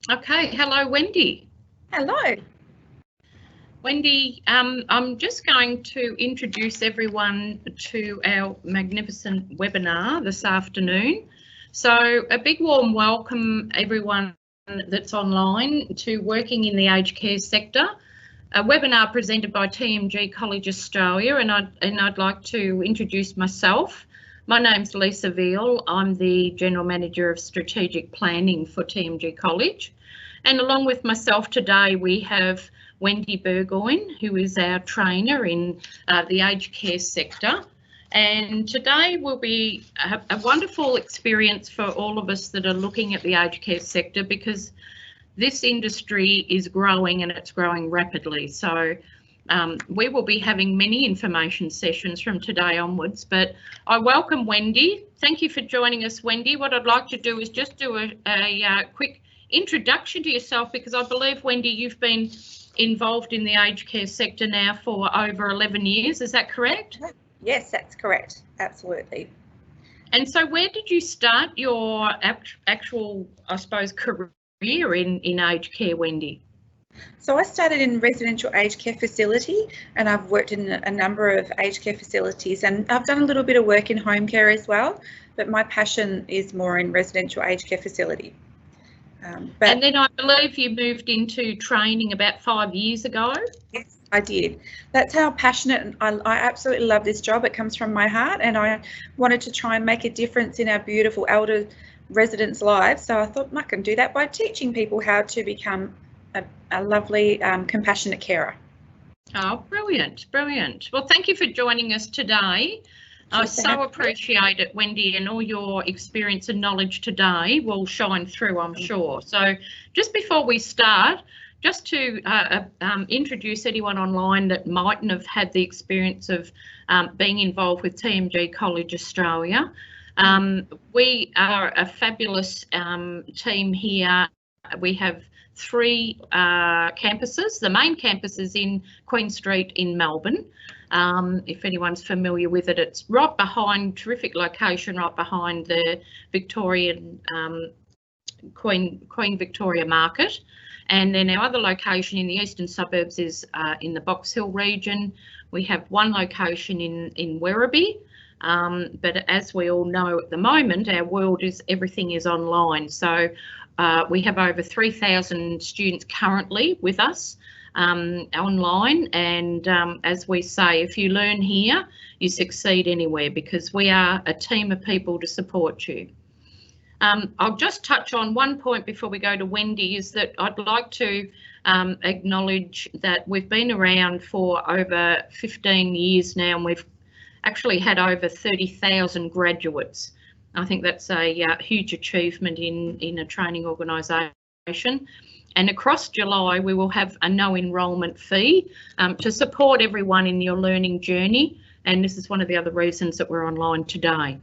Okay, hello Wendy. Hello. Wendy, I'm just going to introduce everyone to our magnificent webinar this afternoon. So a big warm welcome everyone that's online to Working in the Aged Care Sector, a webinar presented by TMG College Australia, and I'd like to introduce myself. My name's Lisa Veal. I'm the General Manager of Strategic Planning for TMG College. And along with myself today, we have Wendy Burgoyne, who is our trainer in the aged care sector. And today will be a wonderful experience for all of us that are looking at the aged care sector, because this industry is growing and it's growing rapidly. So we will be having many information sessions from today onwards, but I welcome Wendy. Thank you for joining us, Wendy. What I'd like to do is just do a quick introduction to yourself, because I believe, Wendy, you've been involved in the aged care sector now for over 11 years, is that correct? Yes, that's correct, absolutely. And so where did you start your actual, I suppose, career in aged care, Wendy? So I started in residential aged care facility, and I've worked in a number of aged care facilities, and I've done a little bit of work in home care as well, but my passion is more in residential aged care facility. And then I believe you moved into training about 5 years ago? Yes, I did. That's how passionate, and I absolutely love this job. It comes from my heart, and I wanted to try and make a difference in our beautiful elder residents' lives. So I thought I can do that by teaching people how to become a lovely, compassionate carer. Oh, brilliant, brilliant. Well, thank you for joining us today. I so appreciate it, Wendy, and all your experience and knowledge today will shine through, I'm sure. So just before we start, just to introduce anyone online that mightn't have had the experience of being involved with TMG College Australia, we are a fabulous team here. We have 3 campuses. The main campus is in Queen Street in Melbourne. If anyone's familiar with it, it's right behind, terrific location, right behind the Victorian Queen Victoria Market. And then our other location in the eastern suburbs is in the Box Hill region. We have 1 location in Werribee, but as we all know at the moment, our world is, everything is online. So we have over 3,000 students currently with us online, and as we say, if you learn here, you succeed anywhere, because we are a team of people to support you. I'll just touch on one point before we go to Wendy, is that I'd like to acknowledge that we've been around for over 15 years now, and we've actually had over 30,000 graduates. I think that's a huge achievement in a training organisation. And across July, we will have a no enrolment fee to support everyone in your learning journey. And this is one of the other reasons that we're online today.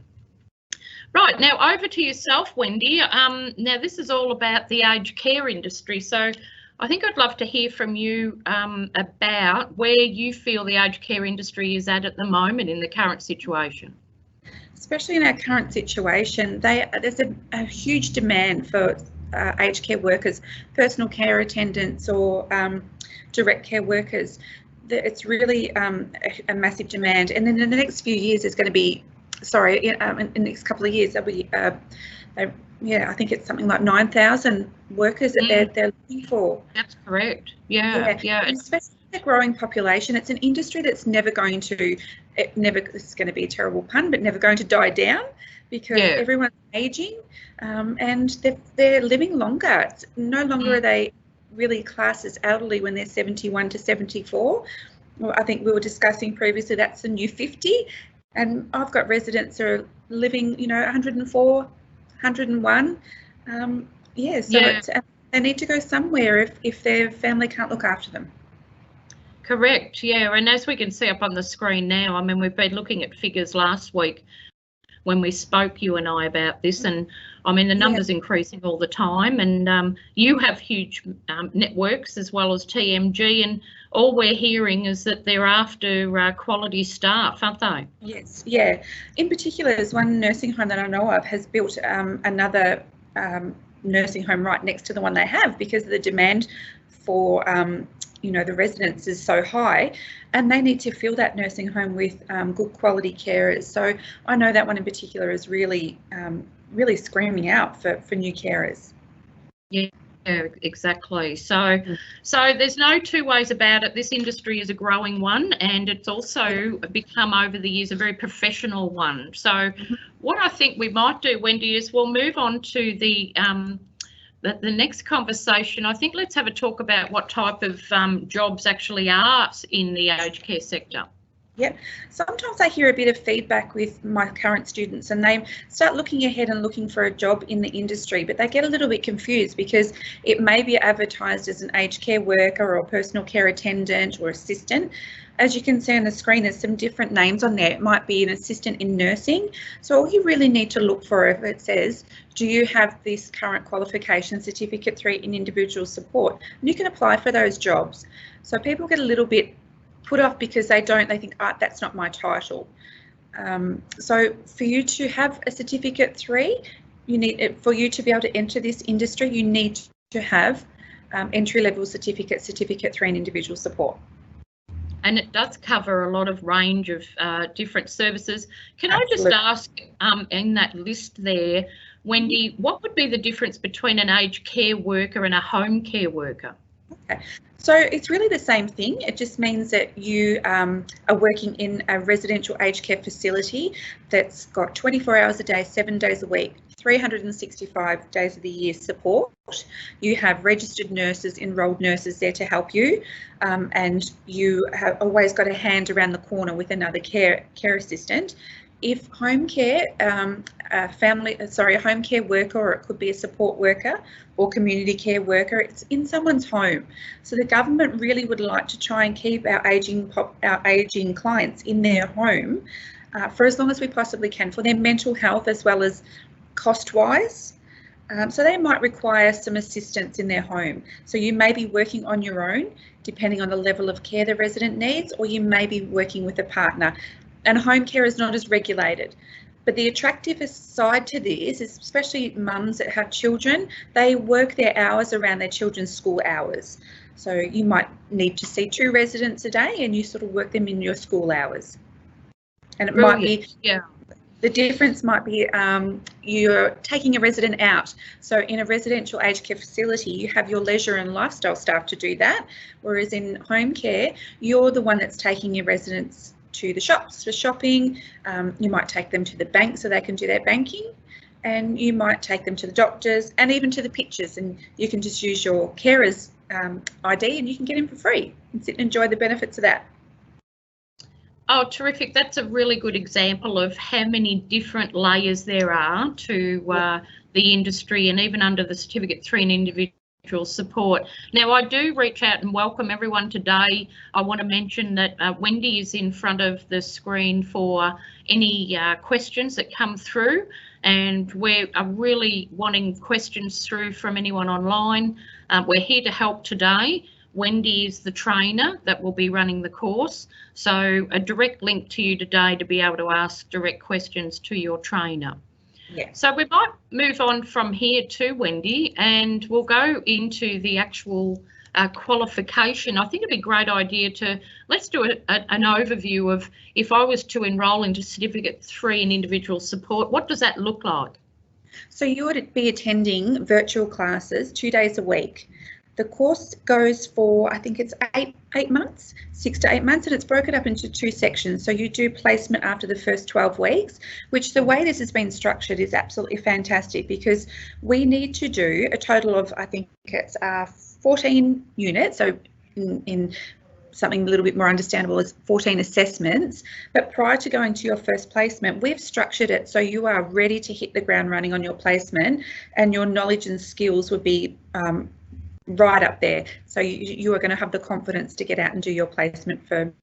Right, now over to yourself, Wendy. Now this is all about the aged care industry. So I think I'd love to hear from you about where you feel the aged care industry is at the moment in the current situation. Especially in our current situation, there's a huge demand for aged care workers, personal care attendants, or direct care workers. It's really a massive demand, and in the next few years, there's going to be, in the next couple of years, there'll be, I think it's something like 9,000 workers that they're looking for. That's correct. Yeah. Especially the growing population, it's an industry that's never going to, this is going to be a terrible pun, but never going to die down, because everyone's aging and they're living longer. It's no longer are they really classed as elderly when they're 71 to 74. Well, I think we were discussing previously that's the new 50, and I've got residents that are living, 104, 101. They need to go somewhere if their family can't look after them. Correct, yeah, and as we can see up on the screen now, I mean, we've been looking at figures last week when we spoke, you and I, about this, and I mean the numbers increasing all the time, and you have huge networks as well as TMG, and all we're hearing is that they're after quality staff, aren't they? Yes, yeah. In particular, there's one nursing home that I know of has built another nursing home right next to the one they have, because the demand for you know, the residents is so high, and they need to fill that nursing home with good quality carers. So I know that one in particular is really really screaming out for new carers. Yeah, exactly. So there's no two ways about it. This industry is a growing one, and it's also become over the years a very professional one. So what I think we might do, Wendy, is we'll move on to the next conversation. I think let's have a talk about what type of jobs actually are in the aged care sector. Yep. Sometimes I hear a bit of feedback with my current students, and they start looking ahead and looking for a job in the industry, but they get a little bit confused because it may be advertised as an aged care worker or personal care attendant or assistant. As you can see on the screen, there's some different names on there. It might be an assistant in nursing. So all you really need to look for, if it says, do you have this current qualification, Certificate 3 in individual support? And you can apply for those jobs. So people get a little bit put off because they think, oh, that's not my title. So for you to have a Certificate 3, you need, for you to be able to enter this industry, you need to have entry-level certificate 3 in individual support. And it does cover a lot of range of different services. Can Absolutely. I just ask, in that list there, Wendy, what would be the difference between an aged care worker and a home care worker? Okay. So it's really the same thing. It just means that you are working in a residential aged care facility that's got 24 hours a day, 7 days a week, 365 days of the year support. You have registered nurses, enrolled nurses there to help you, and you have always got a hand around the corner with another care assistant. If home care, a home care worker, or it could be a support worker or community care worker, it's in someone's home. So the government really would like to try and keep our aging clients in their home for as long as we possibly can, for their mental health as well as cost-wise. So they might require some assistance in their home. So you may be working on your own, depending on the level of care the resident needs, or you may be working with a partner. And home care is not as regulated. But the attractive side to this is, especially mums that have children, they work their hours around their children's school hours. So you might need to see 2 residents a day, and you sort of work them in your school hours. And it might be, the difference might be you're taking a resident out. So in a residential aged care facility, you have your leisure and lifestyle staff to do that. Whereas in home care, you're the one that's taking your residents to the shops for shopping. You might take them to the bank so they can do their banking, and you might take them to the doctors and even to the pictures, and you can just use your carer's ID and you can get in for free and sit and enjoy the benefits of that. Oh, terrific. That's a really good example of how many different layers there are to the industry, and even under the Certificate 3 in individual support. Now, I do reach out and welcome everyone today. I want to mention that Wendy is in front of the screen for any questions that come through, and we're really wanting questions through from anyone online. We're here to help today. Wendy is the trainer that will be running the course, so a direct link to you today to be able to ask direct questions to your trainer. Yeah. So we might move on from here to Wendy, and we'll go into the actual qualification. I think it'd be a great idea to, let's do an overview of, if I was to enrol into Certificate 3 in individual support, what does that look like? So you would be attending virtual classes 2 days a week. The course goes for, I think it's 8 months, 6 to 8 months, and it's broken up into 2 sections. So you do placement after the first 12 weeks, which the way this has been structured is absolutely fantastic, because we need to do a total of, I think it's 14 units. So in something a little bit more understandable as 14 assessments. But prior to going to your first placement, we've structured it so you are ready to hit the ground running on your placement, and your knowledge and skills would be right up there. So you are going to have the confidence to get out and do your placement for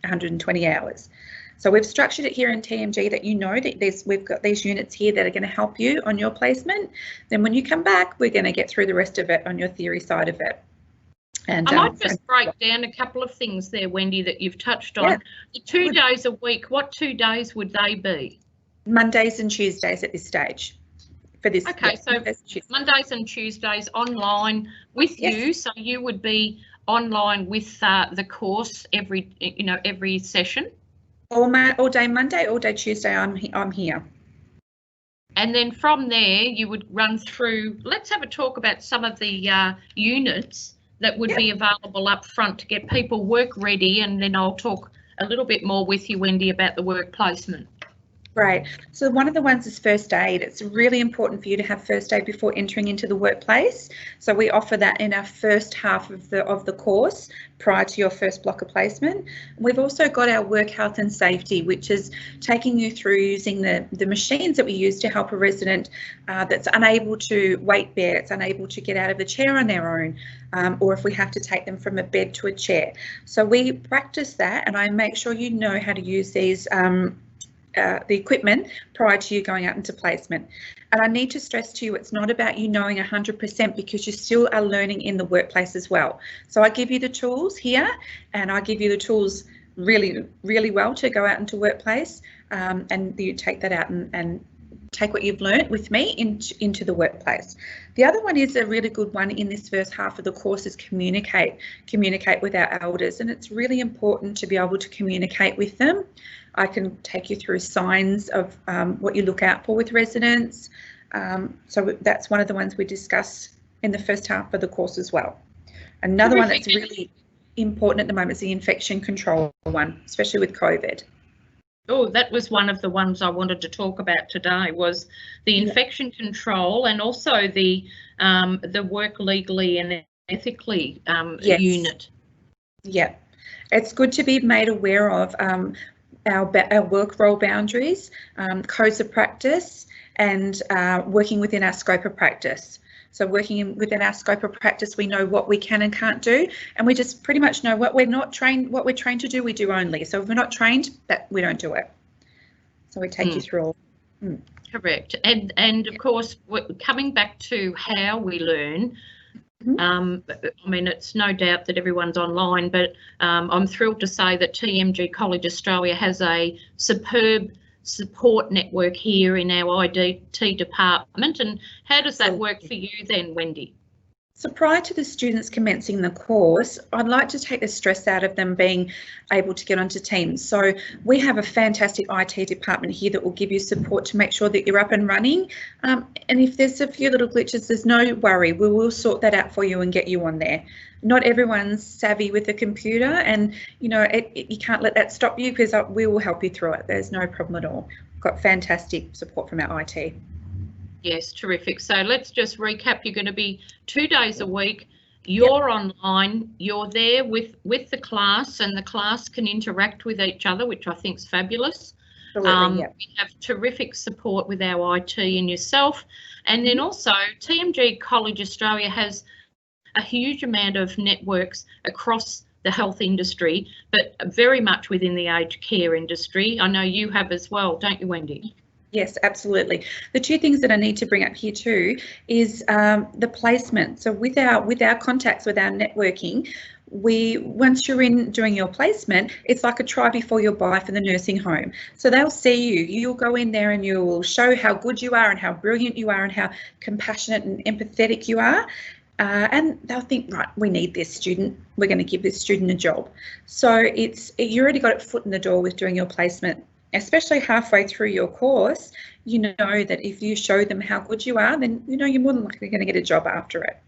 120 hours. So we've structured it here in TMG that you know that we've got these units here that are going to help you on your placement. Then when you come back, we're going to get through the rest of it on your theory side of it. And I might just break down a couple of things there, Wendy, that you've touched on. Yeah. The 2 days a week, what 2 days would they be? Mondays and Tuesdays at this stage. for this. Okay, so Mondays and Tuesdays online with you. So you would be online with the course every session. All day Monday, all day Tuesday. I'm here. And then from there, you would run through. Let's have a talk about some of the units that would be available up front to get people work ready, and then I'll talk a little bit more with you, Wendy, about the work placement. Right. So one of the ones is first aid. It's really important for you to have first aid before entering into the workplace. So we offer that in our first half of the course prior to your first block of placement. We've also got our work health and safety, which is taking you through using the machines that we use to help a resident that's unable to weight bear, it's unable to get out of the chair on their own, or if we have to take them from a bed to a chair. So we practice that, and I make sure you know how to use these the equipment prior to you going out into placement. And I need to stress to you, it's not about you knowing 100% because you still are learning in the workplace as well. So I give you the tools here, and I give you the tools really, really well to go out into workplace, and you take that out and take what you've learned with me into the workplace. The other one is a really good one in this first half of the course is communicate with our elders, and it's really important to be able to communicate with them. I can take you through signs of what you look out for with residents. So that's one of the ones we discuss in the first half of the course as well. Another one that's really important at the moment is the infection control one, especially with COVID. Oh, that was one of the ones I wanted to talk about today, was the infection control, and also the work legally and ethically unit. Yeah, it's good to be made aware of our work role boundaries, codes of practice, and working within our scope of practice. So working within our scope of practice, we know what we can and can't do, and we just pretty much know what we're trained to do, we do only. So if we're not trained, that we don't do it. So we take you through all. Correct. And of course, coming back to how we learn, I mean, it's no doubt that everyone's online, but I'm thrilled to say that TMG College Australia has a superb support network here in our IDT department. And how does that work for you then, Wendy? So prior to the students commencing the course, I'd like to take the stress out of them being able to get onto Teams. So we have a fantastic IT department here that will give you support to make sure that you're up and running. And if there's a few little glitches, there's no worry. We will sort that out for you and get you on there. Not everyone's savvy with the computer, and you know you can't let that stop you, because we will help you through it. There's no problem at all. We've got fantastic support from our IT. Yes, terrific. So let's just recap. You're going to be 2 days a week. You're online. You're there with the class, and the class can interact with each other, which I think is fabulous. We have terrific support with our IT and yourself. And then also TMG College Australia has a huge amount of networks across the health industry, but very much within the aged care industry. I know you have as well, don't you, Wendy? Yes, absolutely. The two things that I need to bring up here too is the placement. So with our contacts, with our networking, once you're in doing your placement, it's like a try before you buy for the nursing home. So they'll see you. You'll go in there and you will show how good you are and how brilliant you are and how compassionate and empathetic you are. And they'll think, right, we need this student. We're going to give this student a job. So you already got a foot in the door with doing your placement, especially halfway through your course. You know that if you show them how good you are, then you know you're more than likely going to get a job after it.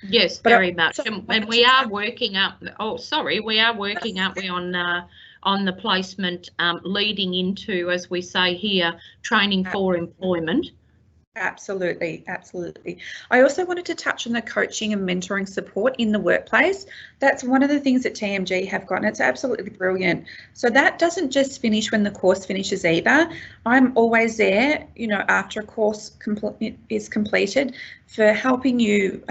Yes, very much. And we are working up. Oh, sorry, we are working, aren't we, on the placement leading into, as we say here, training for employment. Absolutely, absolutely. I also wanted to touch on the coaching and mentoring support in the workplace. That's one of the things that TMG have got, and it's absolutely brilliant. So that doesn't just finish when the course finishes either. I'm always there, you know, after a course is completed for helping you.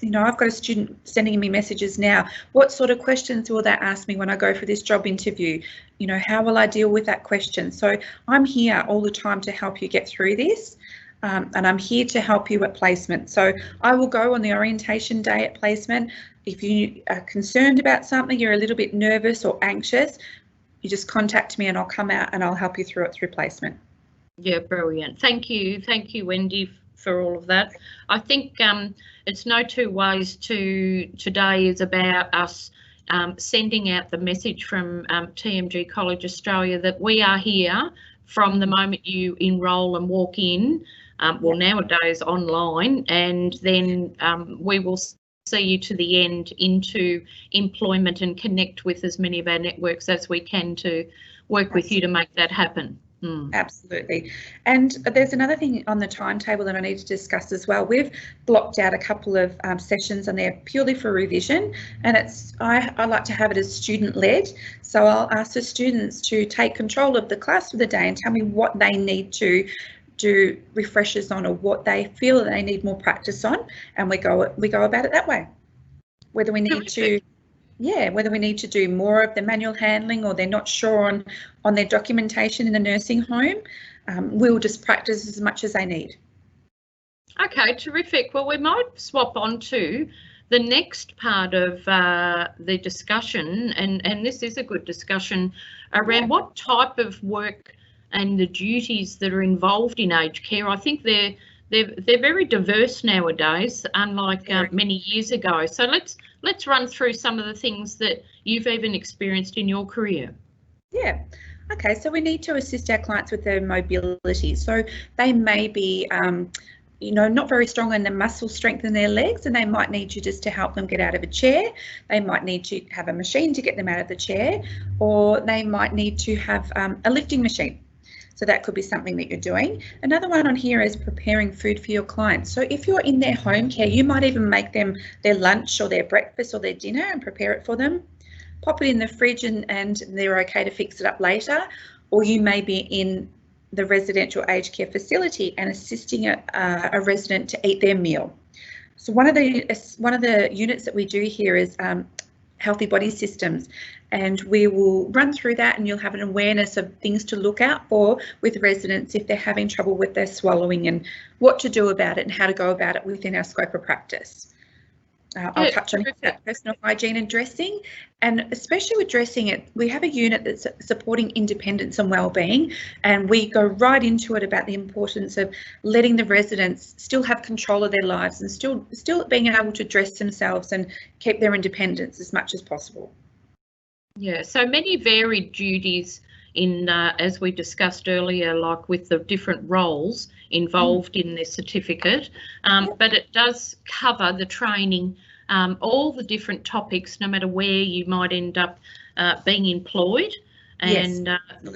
You know, I've got a student sending me messages now. What sort of questions will they ask me when I go for this job interview? You know, how will I deal with that question? So I'm here all the time to help you get through this. And I'm here to help you at placement. So I will go on the orientation day at placement. If you are concerned about something, you're a little bit nervous or anxious, you just contact me and I'll come out and I'll help you through it through placement. Yeah, brilliant. Thank you, Wendy, for all of that. I think it's no two ways to today is about us sending out the message from TMG College Australia that we are here from the moment you enrol and walk in, well, nowadays online, and then we will see you to the end into employment and connect with as many of our networks as we can to work with you to make that happen. Absolutely. And there's another thing on the timetable that I need to discuss as well. We've blocked out a couple of sessions and they're purely for revision, and I like to have it as student led. So I'll ask the students to take control of the class for the day and tell me what they need to do refreshers on, or what they feel that they need more practice on, and we go about it that way. Whether we need to whether we need to do more of the manual handling, or they're not sure on their documentation in the nursing home, we'll just practice as much as they need. Okay, terrific. Well, we might swap on to the next part of the discussion, and this is a good discussion around what type of work and the duties that are involved in aged care. I think they're very diverse nowadays, unlike many years ago. So let's run through some of the things that you've even experienced in your career. Yeah. Okay, so we need to assist our clients with their mobility. So they may be, not very strong in the muscle strength in their legs, and they might need you just to help them get out of a chair. They might need to have a machine to get them out of the chair, or they might need to have a lifting machine. So that could be something that you're doing. Another one on here is preparing food for your clients. So if you're in their home care, you might even make them their lunch or their breakfast or their dinner and prepare it for them. Pop it in the fridge and they're okay to fix it up later. Or you may be in the residential aged care facility and assisting a resident to eat their meal. So one of the units that we do here is healthy body systems, and we will run through that, and you'll have an awareness of things to look out for with residents if they're having trouble with their swallowing, and what to do about it and how to go about it within our scope of practice. I'll touch on that personal hygiene and dressing, and especially with dressing it, we have a unit that's supporting independence and wellbeing, and we go right into it about the importance of letting the residents still have control of their lives and still being able to dress themselves and keep their independence as much as possible. Yeah, so many varied duties in, as we discussed earlier, like with the different roles involved in this certificate, but it does cover the training, all the different topics, no matter where you might end up being employed, and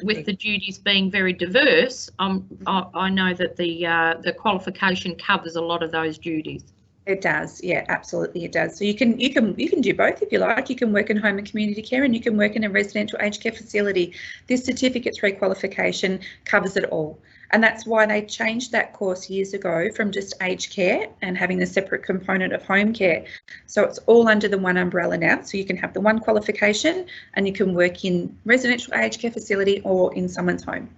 with the duties being very diverse, I know that the qualification covers a lot of those duties. It does, yeah, absolutely it does. So you can do both if you like. You can work in home and community care, and you can work in a residential aged care facility. This Certificate 3 qualification covers it all, and that's why they changed that course years ago from just aged care and having the separate component of home care. So it's all under the one umbrella now. So you can have the one qualification, and you can work in residential aged care facility or in someone's home.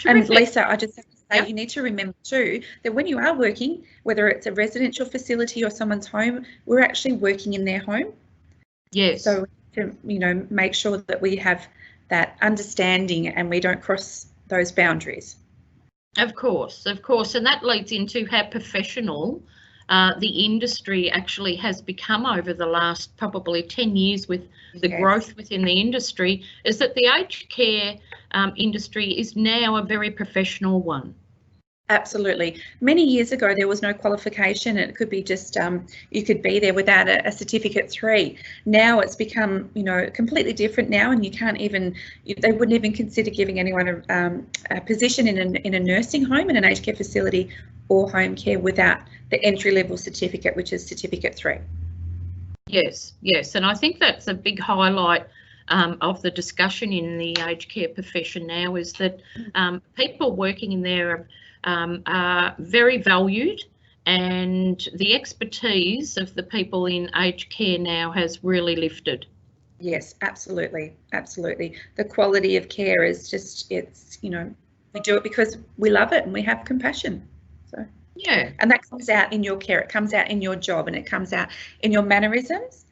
Terrific. And Lisa, I just have to say, you need to remember too that when you are working, whether it's a residential facility or someone's home, we're actually working in their home. Yes. So to make sure that we have that understanding and we don't cross those boundaries. Of course, and that leads into how professional the industry actually has become over the last probably 10 years with the growth within the industry, is that the aged care industry is now a very professional one. Absolutely. Many years ago, there was no qualification. It could be just you could be there without a Certificate 3. Now it's become, completely different now, and you can't even, they wouldn't even consider giving anyone a position in a nursing home, in an aged care facility or home care without the entry-level certificate, which is Certificate 3. Yes, and I think that's a big highlight of the discussion in the aged care profession now, is that people working in there are very valued, and the expertise of the people in aged care now has really lifted. Yes, absolutely. The quality of care is just, we do it because we love it and we have compassion. So yeah, and that comes out in your care, it comes out in your job, and it comes out in your mannerisms.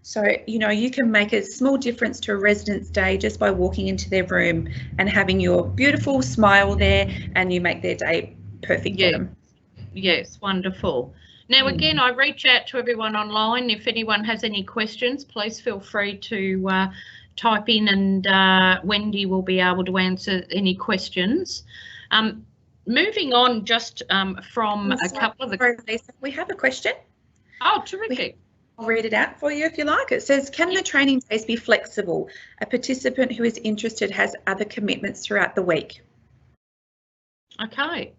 So, you can make a small difference to a resident's day just by walking into their room and having your beautiful smile there, and you make their day perfect for them. Yes, wonderful. Now, again, I reach out to everyone online. If anyone has any questions, please feel free to type in, and Wendy will be able to answer any questions. Moving on just from a couple of the... Sorry, Lisa, we have a question. Oh, terrific. I'll read it out for you if you like. It says, can the training days be flexible? A participant who is interested has other commitments throughout the week. Okay.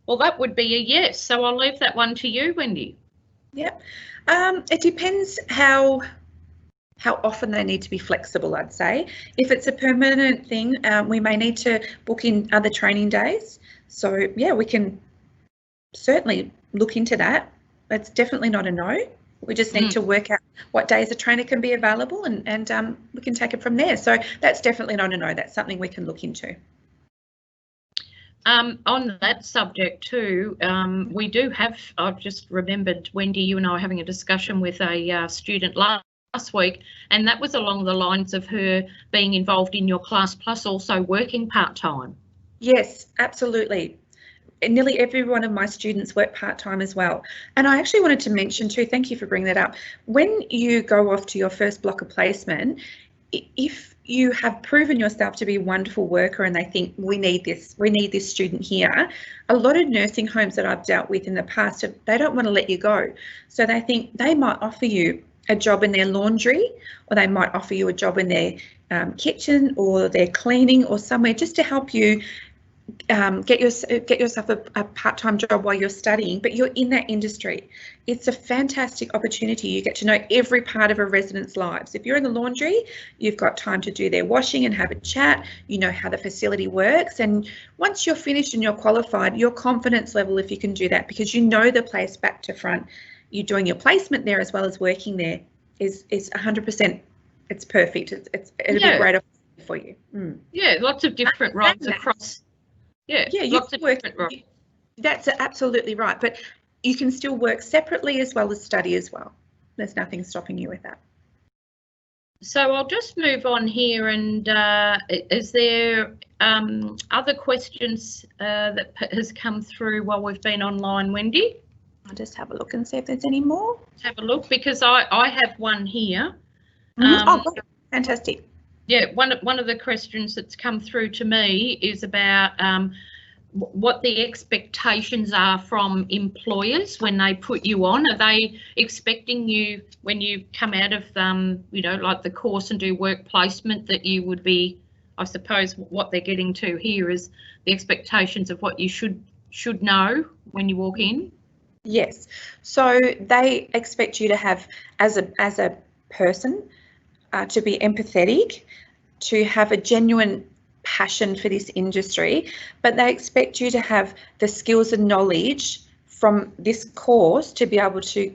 Well, that would be a yes. So I'll leave that one to you, Wendy. Yep. It depends how often they need to be flexible, I'd say. If it's a permanent thing, we may need to book in other training days. So, yeah, we can certainly look into that. It's definitely not a no. We just need to work out what days a trainer can be available, and we can take it from there. So that's definitely not a no. That's something we can look into. On that subject too, we do have, I've just remembered, Wendy, you and I were having a discussion with a student last week, and that was along the lines of her being involved in your class plus also working part-time. Yes, absolutely. Nearly every one of my students work part-time as well. And I actually wanted to mention too, thank you for bringing that up, when you go off to your first block of placement, if you have proven yourself to be a wonderful worker and they think we need this student here, a lot of nursing homes that I've dealt with in the past, they don't want to let you go. So they think they might offer you a job in their laundry, or they might offer you a job in their kitchen or their cleaning or somewhere, just to help you get yourself a part-time job while you're studying, but you're in that industry. It's a fantastic opportunity. You get to know every part of a resident's lives. If you're in the laundry, you've got time to do their washing and have a chat. You know how the facility works, and once you're finished and you're qualified, your confidence level, if you can do that, because you know the place back to front, you're doing your placement there as well as working there, is 100%. It's perfect. It'll be a great opportunity for you. Yeah, lots of different roles across. Yeah, you can work. That's absolutely right, but you can still work separately as well as study as well. There's nothing stopping you with that. So I'll just move on here, and is there other questions that has come through while we've been online, Wendy? I'll just have a look and see if there's any more. Have a look, because I have one here. Oh, fantastic. Yeah, one of the questions that's come through to me is about what the expectations are from employers when they put you on. Are they expecting you, when you come out of like the course and do work placement, that you would be, I suppose what they're getting to here is the expectations of what you should know when you walk in? Yes, so they expect you to have, as a person, to be empathetic, to have a genuine passion for this industry, but they expect you to have the skills and knowledge from this course to be able to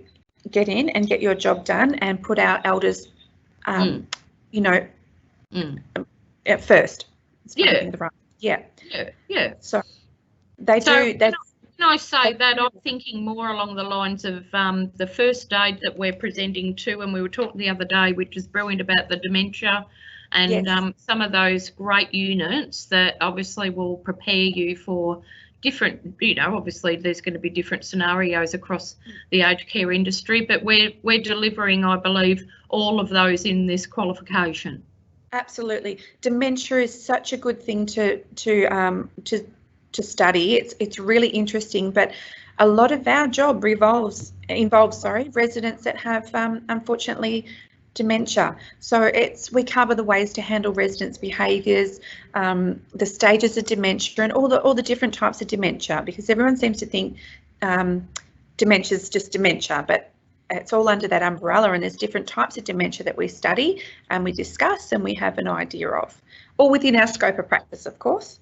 get in and get your job done and put our elders, at first. Yeah. So they do. Can I say that I'm thinking more along the lines of the first aid that we're presenting to, and we were talking the other day, which is brilliant, about the dementia and some of those great units that obviously will prepare you for different, obviously there's going to be different scenarios across the aged care industry, but we're delivering, I believe, all of those in this qualification. Absolutely. Dementia is such a good thing to study. It's really interesting, but a lot of our job involves residents that have unfortunately dementia. So we cover the ways to handle residents' behaviours, the stages of dementia, and all the different types of dementia, because everyone seems to think dementia is just dementia, but it's all under that umbrella, and there's different types of dementia that we study and we discuss and we have an idea of, all within our scope of practice, of course.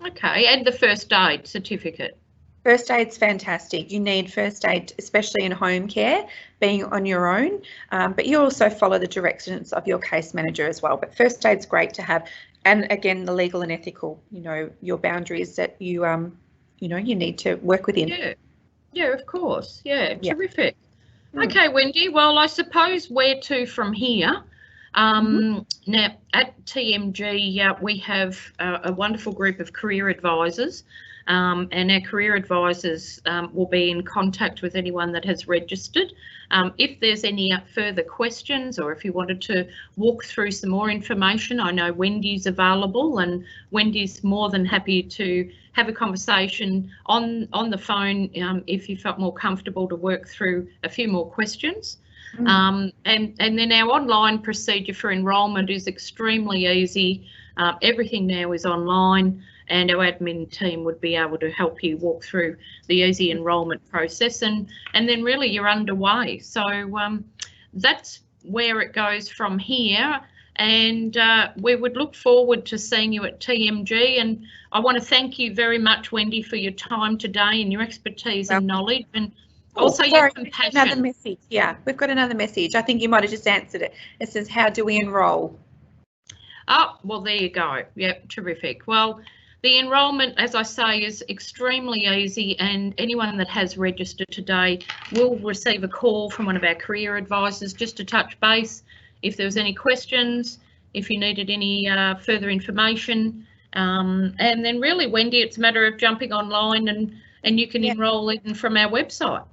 Okay, and the first aid certificate. First aid's fantastic. You need first aid, especially in home care, being on your own, but you also follow the directions of your case manager as well. But first aid's great to have, and again, the legal and ethical, your boundaries that you need to work within. Yeah, of course. Yeah, terrific. Okay, Wendy. Well, I suppose where to from here. Now at TMG we have a wonderful group of career advisors and our career advisors will be in contact with anyone that has registered. If there's any further questions, or if you wanted to walk through some more information, I know Wendy's available, and Wendy's more than happy to have a conversation on the phone if you felt more comfortable to work through a few more questions. And then our online procedure for enrolment is extremely easy. Everything now is online, and our admin team would be able to help you walk through the easy enrolment process, and then really you're underway. So that's where it goes from here, and we would look forward to seeing you at TMG. And I want to thank you very much, Wendy, for your time today and your expertise and knowledge, and also your compassion. Another message. Yeah, we've got another message. I think you might have just answered it. It says, how do we enrol? Oh, well, there you go. Yep, terrific. Well, the enrolment, as I say, is extremely easy, and anyone that has registered today will receive a call from one of our career advisors just to touch base if there was any questions, if you needed any further information. And then really, Wendy, it's a matter of jumping online and you can enrol even from our website.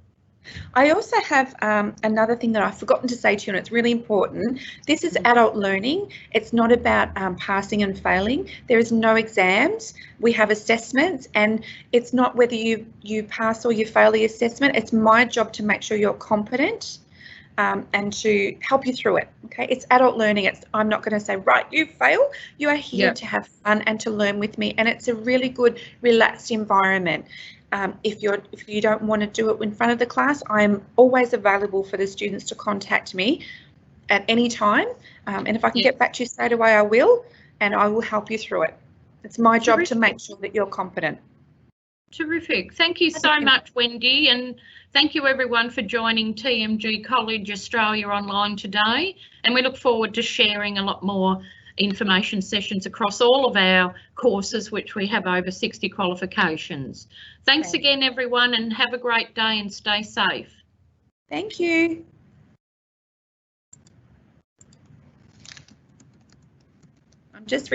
I also have another thing that I've forgotten to say to you, and it's really important. This is adult learning. It's not about passing and failing. There is no exams. We have assessments, and it's not whether you pass or you fail the assessment. It's my job to make sure you're competent and to help you through it. Okay, it's adult learning. I'm not going to say, right, you fail. You are here to have fun and to learn with me, and it's a really good, relaxed environment. If you don't want to do it in front of the class, I'm always available for the students to contact me at any time. And if I can get back to you straight away, I will, and I will help you through it. It's my job to make sure that you're competent. Terrific. Thank you so much, Wendy, and thank you everyone for joining TMG College Australia online today. And we look forward to sharing a lot more information sessions across all of our courses, which we have over 60 qualifications. Thanks again, everyone, and have a great day and stay safe. Thank you. I'm just